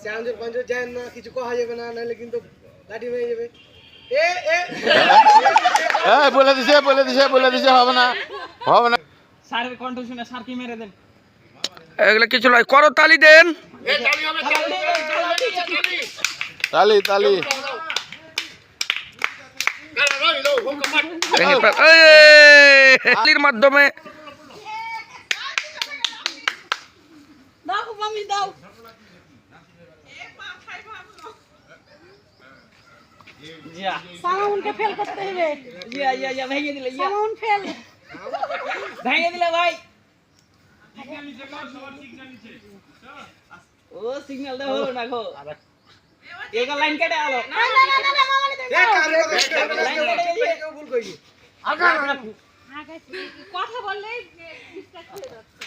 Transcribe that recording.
চাঞ্জুর পাঞ্জুর যায় না, কিছু কহা যাবে না, নাহলে কিন্তু লাঠি হয়ে যাবে। এ এ বলে দিছে হবে না স্যারের কণ্ঠ শুনে স্যার কি মেরে দেন। এগুলো কিছু নয়, করো তালি দেন। তালি তালি তালির মাধ্যমে দাও মামি দাও। জিয়া সালাউনকে ফেল করতে হবে। জিয়া জিয়া জিয়া ভেঙে দিলে, জিয়া সালাউন ফেল। ভেঙে দিলে ভাই। ও সিগন্যাল দাও হলো না গো। এগো লাইন কেটে আলো। না না না না মামা নিতে এ দাও। কারে কেউ ভুল কইছি। আগে কথা বললেই ডিস্ট্রাক্ট হয়ে যাচ্ছে।